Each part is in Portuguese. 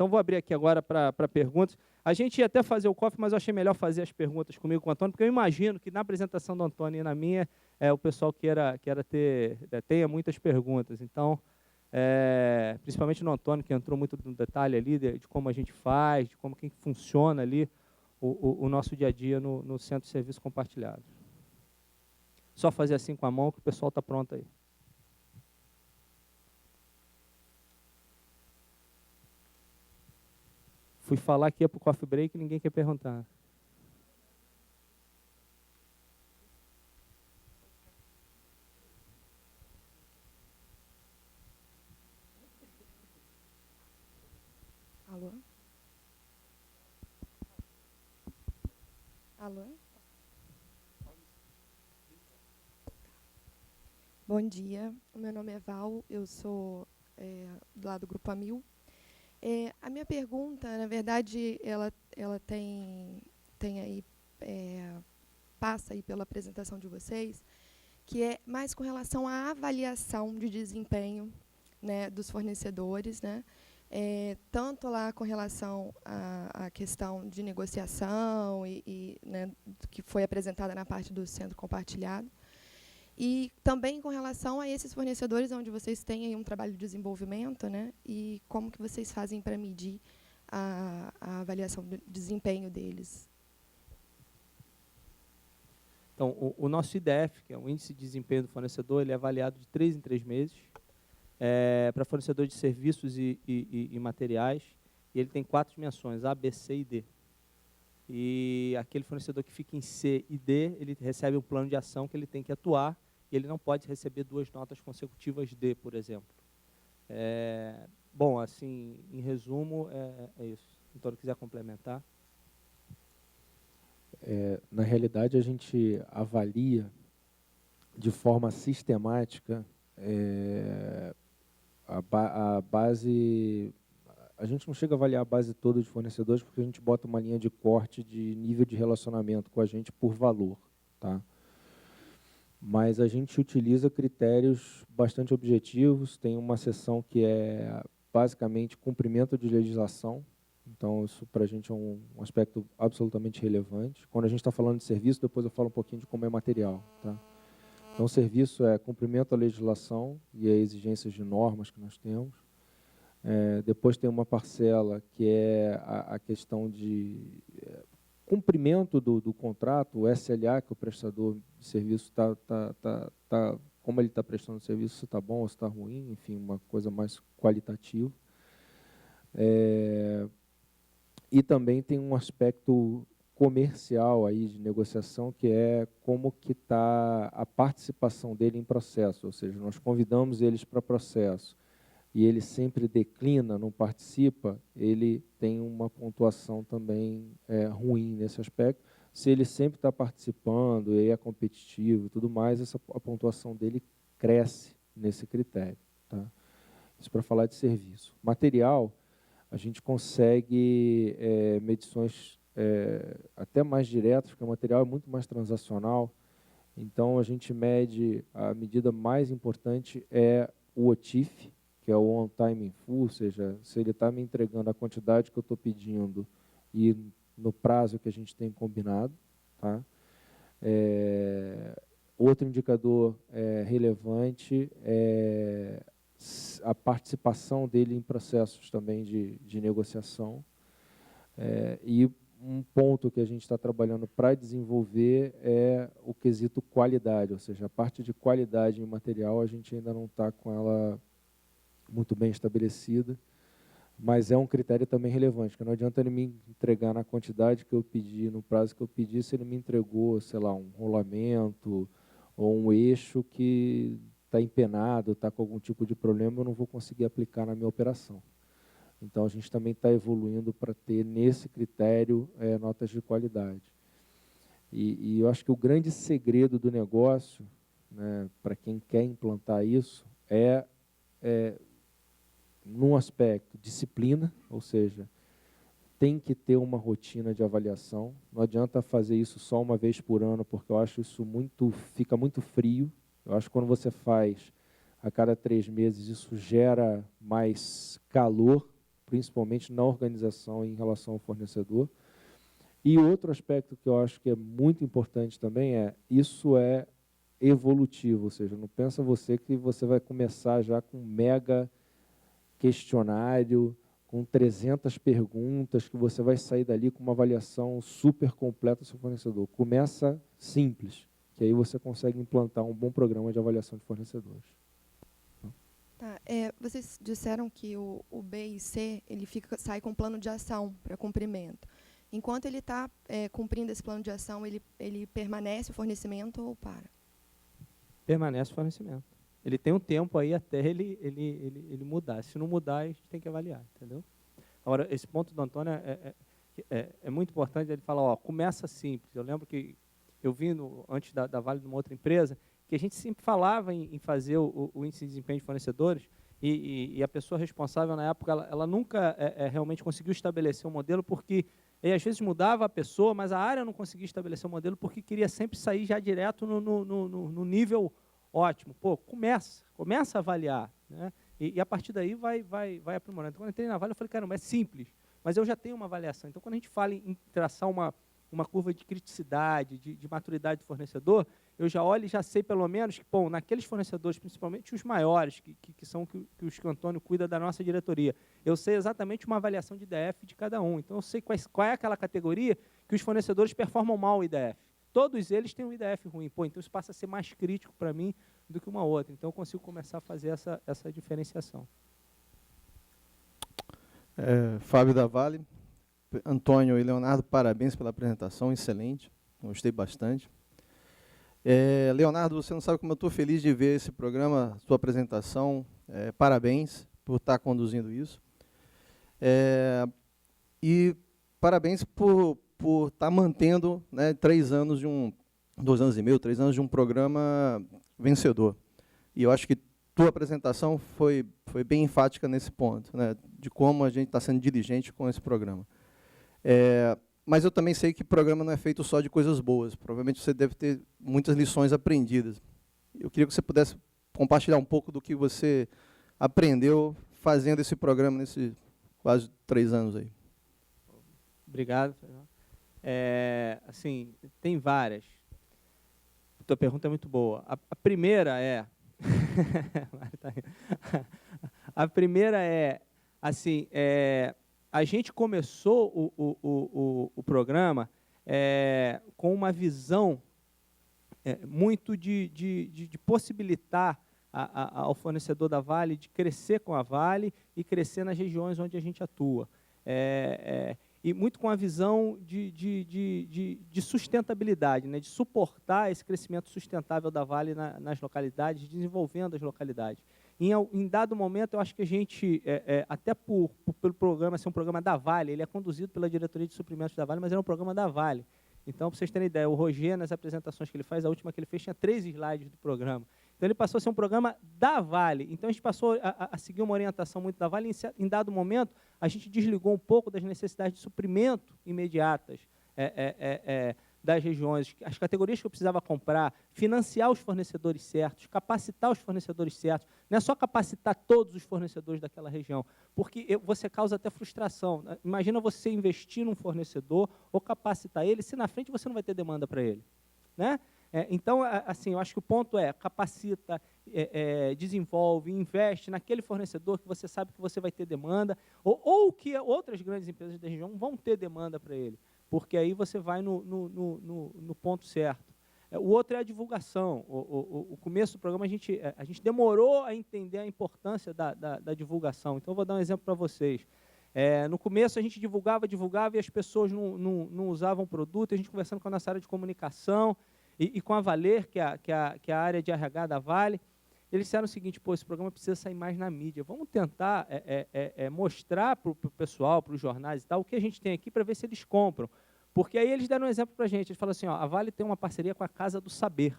Então, vou abrir aqui agora para perguntas. A gente ia até fazer o cofre, mas eu achei melhor fazer as perguntas comigo com o Antônio, porque eu imagino que na apresentação do Antônio e na minha, o pessoal tenha muitas perguntas. Então, principalmente no Antônio, que entrou muito no detalhe ali de como a gente faz, de como que funciona ali o nosso dia a dia no Centro de Serviços Compartilhados. Só fazer assim com a mão que o pessoal está pronto aí. Fui falar que ia para o coffee break e ninguém quer perguntar. Alô? Alô? Bom dia, o meu nome é Val, eu sou do lado do Grupo Amil. A minha pergunta, na verdade, ela tem aí, passa aí pela apresentação de vocês, que é mais com relação à avaliação de desempenho, né, dos fornecedores, né, tanto lá com relação à questão de negociação né, que foi apresentada na parte do centro compartilhado, e também com relação a esses fornecedores onde vocês têm aí um trabalho de desenvolvimento, né, e como que vocês fazem para medir a avaliação do desempenho deles. Então, o nosso IDF, que é o Índice de Desempenho do Fornecedor, ele é avaliado de 3 em 3 meses, para fornecedor de serviços e materiais, e ele tem 4 dimensões, A, B, C e D. E aquele fornecedor que fica em C e D, ele recebe um plano de ação que ele tem que atuar, e ele não pode receber 2 notas consecutivas D, por exemplo. Bom, assim, em resumo, é isso. Então, se quiser complementar. Na realidade, a gente avalia de forma sistemática a base. A gente não chega a avaliar a base toda de fornecedores porque a gente bota uma linha de corte de nível de relacionamento com a gente por valor, tá? Mas a gente utiliza critérios bastante objetivos, tem uma seção que é basicamente cumprimento de legislação, então isso para a gente é um aspecto absolutamente relevante. Quando a gente está falando de serviço, depois eu falo um pouquinho de como é material, tá? Então, o serviço é cumprimento da legislação e as exigências de normas que nós temos. Depois tem uma parcela que é a questão de cumprimento do contrato, o SLA, que o prestador de serviço como ele está prestando serviço, se está bom ou se está ruim, enfim, uma coisa mais qualitativa. E também tem um aspecto comercial aí de negociação, que é como que está a participação dele em processo, ou seja, nós convidamos eles para processo e ele sempre declina, não participa, ele tem uma pontuação também ruim nesse aspecto. Se ele sempre está participando e é competitivo e tudo mais, a pontuação dele cresce nesse critério, tá? Isso para falar de serviço. Material, a gente consegue medições até mais diretas, porque o material é muito mais transacional. Então, a gente mede, a medida mais importante é o OTIF, que é o On Time in Full, ou seja, se ele está me entregando a quantidade que eu estou pedindo e no prazo que a gente tem combinado, tá? Outro indicador relevante é a participação dele em processos também de negociação. E um ponto que a gente está trabalhando para desenvolver é o quesito qualidade, ou seja, a parte de qualidade em material a gente ainda não está com ela muito bem estabelecida, mas é um critério também relevante, que não adianta ele me entregar na quantidade que eu pedi, no prazo que eu pedi, se ele me entregou, sei lá, um rolamento ou um eixo que está empenado, está com algum tipo de problema, eu não vou conseguir aplicar na minha operação. Então, a gente também está evoluindo para ter, nesse critério, notas de qualidade. E eu acho que o grande segredo do negócio, né, para quem quer implantar isso, num aspecto, disciplina, ou seja, tem que ter uma rotina de avaliação. Não adianta fazer isso só uma vez por ano, porque eu acho isso fica muito frio. Eu acho que quando você faz a cada 3 meses, isso gera mais calor principalmente na organização em relação ao fornecedor. E outro aspecto que eu acho que é muito importante também isso é evolutivo, ou seja, não pensa você que você vai começar já com um mega questionário, com 300 perguntas, que você vai sair dali com uma avaliação super completa do seu fornecedor. Começa simples, que aí você consegue implantar um bom programa de avaliação de fornecedores. Tá, vocês disseram que o B e C sai com plano de ação para cumprimento. Enquanto ele está cumprindo esse plano de ação, ele permanece o fornecimento ou para? Permanece o fornecimento. Ele tem um tempo aí até ele mudar. Se não mudar, a gente tem que avaliar, entendeu? Agora, esse ponto do Antônio é muito importante. Ele fala, começa simples. Eu lembro que eu vi antes da Vale, de uma outra empresa, que a gente sempre falava em fazer o índice de desempenho de fornecedores, e a pessoa responsável na época, ela nunca realmente conseguiu estabelecer um modelo, porque às vezes mudava a pessoa, mas a área não conseguia estabelecer um modelo, porque queria sempre sair já direto no nível ótimo. Pô, começa a avaliar, né? E a partir daí vai aprimorando. Então, quando eu entrei na Vale, eu falei, caramba, é simples, mas eu já tenho uma avaliação. Então, quando a gente fala em traçar uma curva de criticidade, de maturidade do fornecedor, eu já olho e já sei pelo menos que, bom, naqueles fornecedores, principalmente os maiores, que são os que o Antônio cuida da nossa diretoria, eu sei exatamente uma avaliação de IDF de cada um. Então, eu sei qual é aquela categoria que os fornecedores performam mal o IDF. Todos eles têm um IDF ruim. Pô, então isso passa a ser mais crítico para mim do que uma outra. Então, eu consigo começar a fazer essa diferenciação. Fábio da Vale. Antônio e Leonardo, parabéns pela apresentação, excelente, gostei bastante. Leonardo, você não sabe como eu estou feliz de ver esse programa, sua apresentação, parabéns por estar conduzindo isso. E parabéns por estar mantendo, né, 3 anos 2 anos e meio, 3 anos de um programa vencedor. E eu acho que tua apresentação foi bem enfática nesse ponto, né, de como a gente está sendo diligente com esse programa. Mas eu também sei que o programa não é feito só de coisas boas. Provavelmente você deve ter muitas lições aprendidas. Eu queria que você pudesse compartilhar um pouco do que você aprendeu fazendo esse programa nesses quase 3 anos aí. Obrigado. Assim, tem várias. A tua pergunta é muito boa. A primeira a primeira assim, a gente começou o programa com uma visão muito de possibilitar ao fornecedor da Vale de crescer com a Vale e crescer nas regiões onde a gente atua. E muito com a visão de sustentabilidade, né, de suportar esse crescimento sustentável da Vale nas localidades, desenvolvendo as localidades. Em dado momento, eu acho que a gente, até pelo programa ser um programa da Vale, ele é conduzido pela Diretoria de Suprimentos da Vale, mas é um programa da Vale. Então, para vocês terem ideia, o Roger, nas apresentações que ele faz, a última que ele fez tinha 3 slides do programa. Então, ele passou a ser um programa da Vale. Então, a gente passou a seguir uma orientação muito da Vale. Em dado momento, a gente desligou um pouco das necessidades de suprimento imediatas das regiões, as categorias que eu precisava comprar, financiar os fornecedores certos, capacitar os fornecedores certos. Não é só capacitar todos os fornecedores daquela região, porque você causa até frustração. Imagina você investir num fornecedor ou capacitar ele, se na frente você não vai ter demanda para ele, né? Então, assim, eu acho que o ponto capacita, desenvolve, investe naquele fornecedor que você sabe que você vai ter demanda, ou que outras grandes empresas da região vão ter demanda para ele, porque aí você vai no ponto certo. O outro é a divulgação. O começo do programa, a gente demorou a entender a importância da divulgação. Então, eu vou dar um exemplo para vocês. No começo, a gente divulgava e as pessoas não usavam o produto, a gente conversando com a nossa área de comunicação, e com a Valer, que é a área de RH da Vale, eles disseram o seguinte: pô, esse programa precisa sair mais na mídia. Vamos tentar mostrar para o pessoal, para os jornais e tal, o que a gente tem aqui para ver se eles compram. Porque aí eles deram um exemplo para a gente. Eles falaram assim, a Vale tem uma parceria com a Casa do Saber,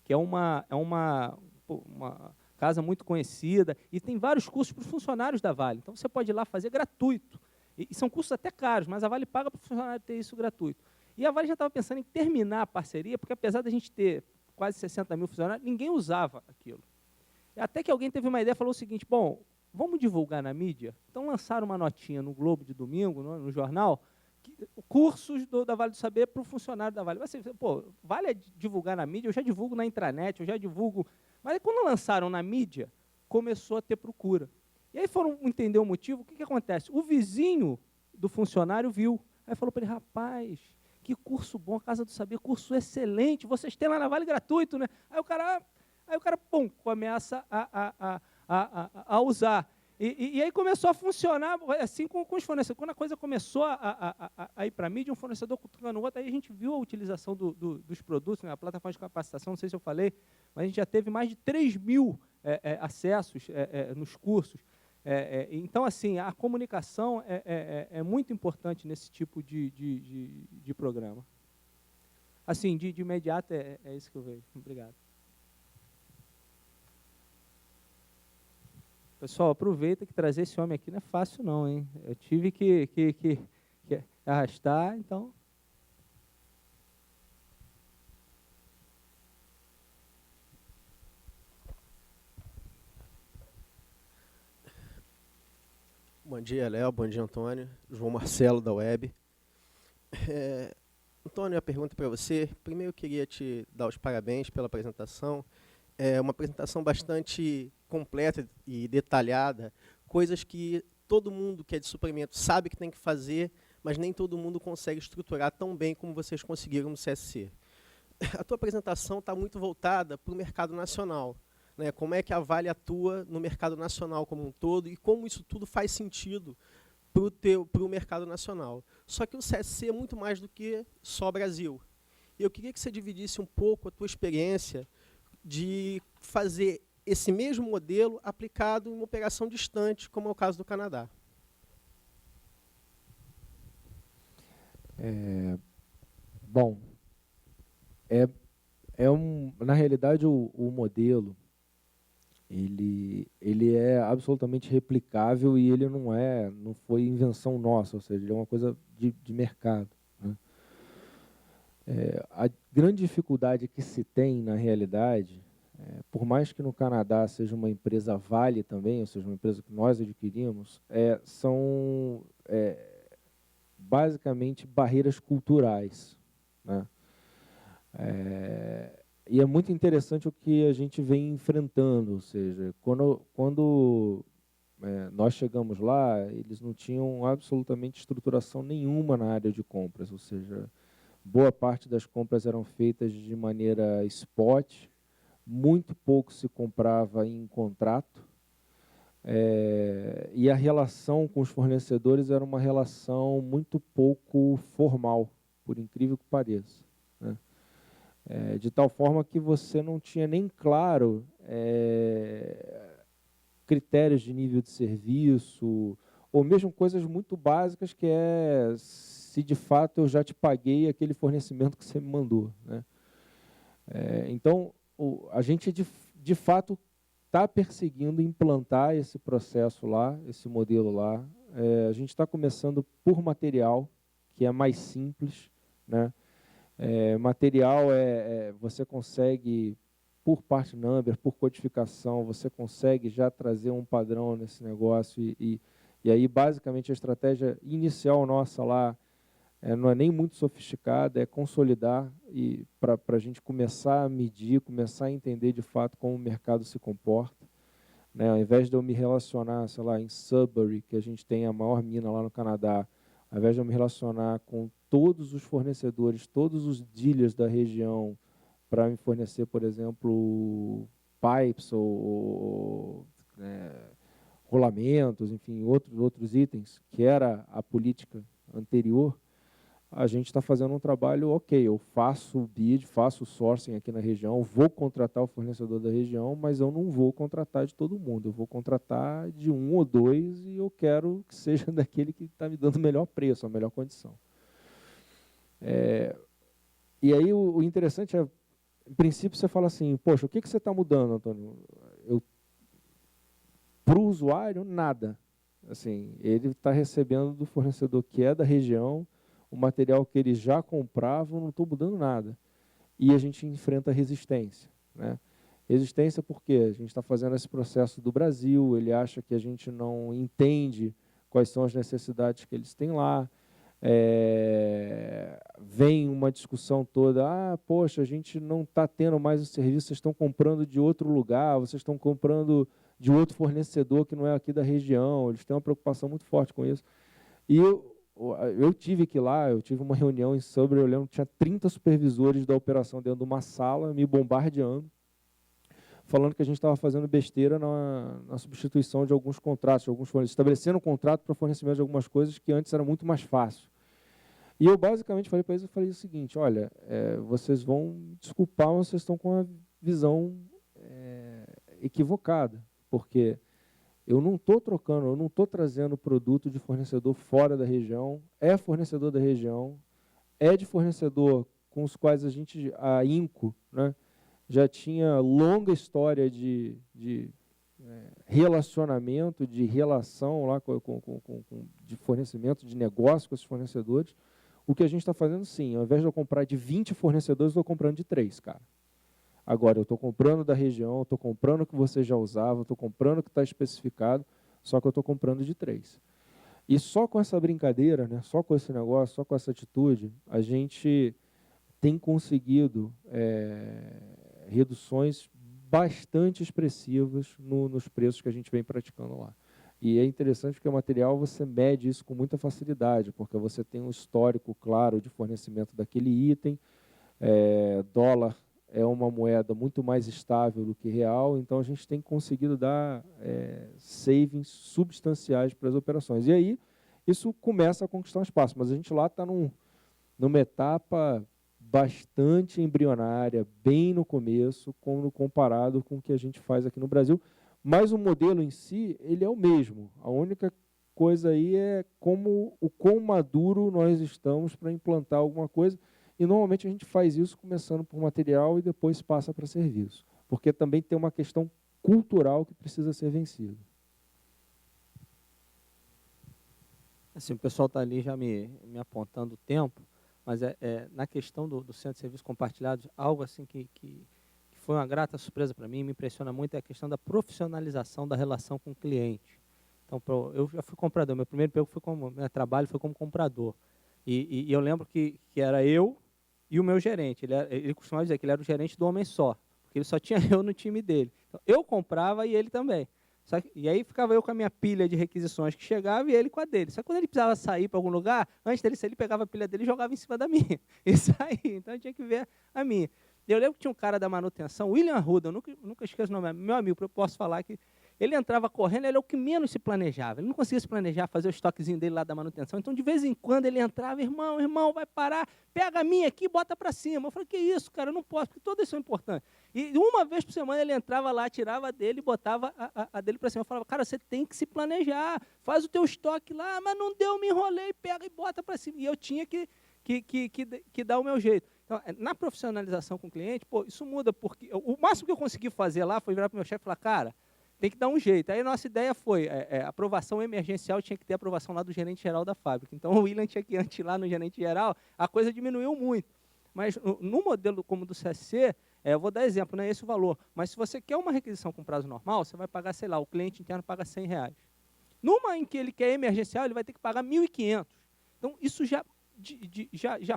que é uma casa muito conhecida, e tem vários cursos para os funcionários da Vale. Então, você pode ir lá fazer gratuito. E são cursos até caros, mas a Vale paga para o funcionário ter isso gratuito. E a Vale já estava pensando em terminar a parceria, porque apesar da gente ter quase 60 mil funcionários, ninguém usava aquilo. Até que alguém teve uma ideia e falou o seguinte: bom, vamos divulgar na mídia? Então lançaram uma notinha no Globo de domingo, no jornal, cursos da Vale do Saber para o funcionário da Vale. Você, pô, vale divulgar na mídia? Eu já divulgo na intranet, eu já divulgo. Mas aí, quando lançaram na mídia, começou a ter procura. E aí foram entender o motivo, o que acontece? O vizinho do funcionário viu. Aí falou para ele, rapaz, que curso bom, Casa do Saber, curso excelente, vocês têm lá na Vale gratuito, né? Aí o cara pum, começa a usar. E aí começou a funcionar assim com os fornecedores. Quando a coisa começou a ir para a mídia, um fornecedor cutucando o outro, aí a gente viu a utilização dos produtos, né, a plataforma de capacitação, não sei se eu falei, mas a gente já teve mais de 3.000 acessos nos cursos. Então, assim, a comunicação é muito importante nesse tipo de programa. Assim, de imediato, é isso que eu vejo. Obrigado. Pessoal, aproveita que trazer esse homem aqui não é fácil não, hein? Eu tive que arrastar, então... Bom dia, Léo. Bom dia, Antônio. João Marcelo, da Web. Antônio, a pergunta para você. Primeiro, eu queria te dar os parabéns pela apresentação. É uma apresentação bastante completa e detalhada, coisas que todo mundo que é de suprimento sabe que tem que fazer, mas nem todo mundo consegue estruturar tão bem como vocês conseguiram no CSC. A tua apresentação está muito voltada para o mercado nacional, né? Como é que a Vale atua no mercado nacional como um todo e como isso tudo faz sentido para o mercado nacional. Só que o CSC é muito mais do que só Brasil. Eu queria que você dividisse um pouco a tua experiência de fazer esse mesmo modelo aplicado em uma operação distante, como é o caso do Canadá. Bom, na realidade, o modelo ele é absolutamente replicável e ele não foi invenção nossa, ou seja, ele é uma coisa de mercado, né? A grande dificuldade que se tem na realidade, por mais que no Canadá seja uma empresa Vale também, ou seja, uma empresa que nós adquirimos, são basicamente barreiras culturais, né? E é muito interessante o que a gente vem enfrentando, ou seja, quando nós chegamos lá, eles não tinham absolutamente estruturação nenhuma na área de compras, ou seja, boa parte das compras eram feitas de maneira spot, muito pouco se comprava em contrato, e a relação com os fornecedores era uma relação muito pouco formal, por incrível que pareça, né? De tal forma que você não tinha nem claro critérios de nível de serviço, ou mesmo coisas muito básicas que se de fato eu já te paguei aquele fornecimento que você me mandou, né? Então, a gente de fato está perseguindo implantar esse processo lá, esse modelo lá. A gente está começando por material, que é mais simples, né? Material você consegue, por part number, por codificação, você consegue já trazer um padrão nesse negócio e aí basicamente a estratégia inicial nossa lá não é nem muito sofisticada, é consolidar e para a gente começar a medir, começar a entender de fato como o mercado se comporta, né? Ao invés de eu me relacionar, sei lá, em Sudbury, que a gente tem a maior mina lá no Canadá, ao invés de eu me relacionar com todos os fornecedores, todos os dealers da região para me fornecer, por exemplo, pipes ou rolamentos, enfim, outros itens, que era a política anterior, a gente está fazendo um trabalho, ok, eu faço o bid, faço o sourcing aqui na região, vou contratar o fornecedor da região, mas eu não vou contratar de todo mundo, eu vou contratar de um ou dois e eu quero que seja daquele que está me dando o melhor preço, a melhor condição. E aí o interessante é, em princípio você fala assim, poxa, o que você está mudando, Antônio? Para o usuário, nada. Assim, ele está recebendo do fornecedor que é da região, o material que eles já compravam, não estou mudando nada. E a gente enfrenta resistência, né? Resistência porque a gente está fazendo esse processo do Brasil, ele acha que a gente não entende quais são as necessidades que eles têm lá. Vem uma discussão toda, poxa, a gente não está tendo mais o serviço, vocês estão comprando de outro lugar, vocês estão comprando de outro fornecedor que não é aqui da região, eles têm uma preocupação muito forte com isso. E eu tive que ir lá, eu tive uma reunião em Subway, eu lembro que tinha 30 supervisores da operação dentro de uma sala, me bombardeando, falando que a gente estava fazendo besteira na substituição de alguns contratos, estabelecendo um contrato para fornecimento de algumas coisas que antes era muito mais fácil. E eu basicamente falei para eles, o seguinte, olha, vocês vão desculpar, mas vocês estão com uma visão equivocada, porque eu não estou trocando, eu não estou trazendo produto de fornecedor fora da região, é fornecedor da região, é de fornecedor com os quais a INCO, né, já tinha longa história de relacionamento, de relação lá de fornecimento, de negócio com esses fornecedores. O que a gente está fazendo, sim, ao invés de eu comprar de 20 fornecedores, eu estou comprando de 3, cara. Agora, eu estou comprando da região, estou comprando o que você já usava, estou comprando o que está especificado, só que eu estou comprando de 3. E só com essa brincadeira, né, só com esse negócio, só com essa atitude, a gente tem conseguido reduções bastante expressivas nos preços que a gente vem praticando lá. E é interessante porque o material você mede isso com muita facilidade, porque você tem um histórico claro de fornecimento daquele item, dólar é uma moeda muito mais estável do que real, então a gente tem conseguido dar savings substanciais para as operações. E aí isso começa a conquistar um espaço, mas a gente lá está numa etapa bastante embrionária, bem no começo, comparado com o que a gente faz aqui no Brasil, mas o modelo em si, ele é o mesmo. A única coisa aí é o quão maduro nós estamos para implantar alguma coisa, e normalmente a gente faz isso começando por material e depois passa para serviço, porque também tem uma questão cultural que precisa ser vencida. Assim, o pessoal está ali já me apontando o tempo, mas na questão do centro de serviços compartilhados, algo assim que foi uma grata surpresa para mim, me impressiona muito, é a questão da profissionalização da relação com o cliente. Então, eu já fui comprador, meu primeiro trabalho foi como comprador. E eu lembro que era eu e o meu gerente. Ele costumava dizer que ele era o gerente do homem só, porque ele só tinha eu no time dele. Então, eu comprava e ele também. E aí ficava eu com a minha pilha de requisições que chegava e ele com a dele. Só que quando ele precisava sair para algum lugar, antes dele sair, ele pegava a pilha dele e jogava em cima da minha. E saía. Então eu tinha que ver a minha. Eu lembro que tinha um cara da manutenção, William Arruda, eu nunca esqueço o nome, meu amigo, eu posso falar que ele entrava correndo, ele é o que menos se planejava. Ele não conseguia se planejar, fazer o estoquezinho dele lá da manutenção. Então, de vez em quando, ele entrava, irmão, vai parar, pega a minha aqui e bota para cima. Eu falei, que isso, cara, eu não posso, porque todas são importantes. E uma vez por semana ele entrava lá, tirava a dele e botava a dele para cima. Eu falava, cara, você tem que se planejar, faz o teu estoque lá, mas não deu, me enrolei, pega e bota para cima. E eu tinha que dar o meu jeito. Então, na profissionalização com o cliente, isso muda, porque o máximo que eu consegui fazer lá foi virar para o meu chefe e falar, cara, tem que dar um jeito. Aí a nossa ideia foi, aprovação emergencial tinha que ter aprovação lá do gerente geral da fábrica. Então o William tinha que ir antes lá no gerente geral, a coisa diminuiu muito. Mas no modelo como do CSC, eu vou dar exemplo, não é esse o valor, mas se você quer uma requisição com prazo normal, você vai pagar, sei lá, o cliente interno paga R$100. Numa em que ele quer emergencial, ele vai ter que pagar R$1.500. Então isso já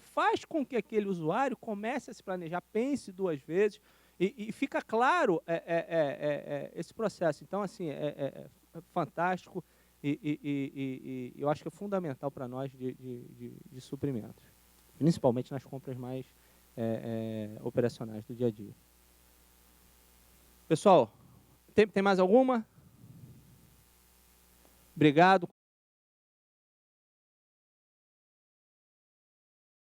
faz com que aquele usuário comece a se planejar, pense 2 vezes, e fica claro esse processo. Então, assim, é fantástico e eu acho que é fundamental para nós de suprimentos, principalmente nas compras mais operacionais do dia a dia. Pessoal, tem mais alguma? Obrigado.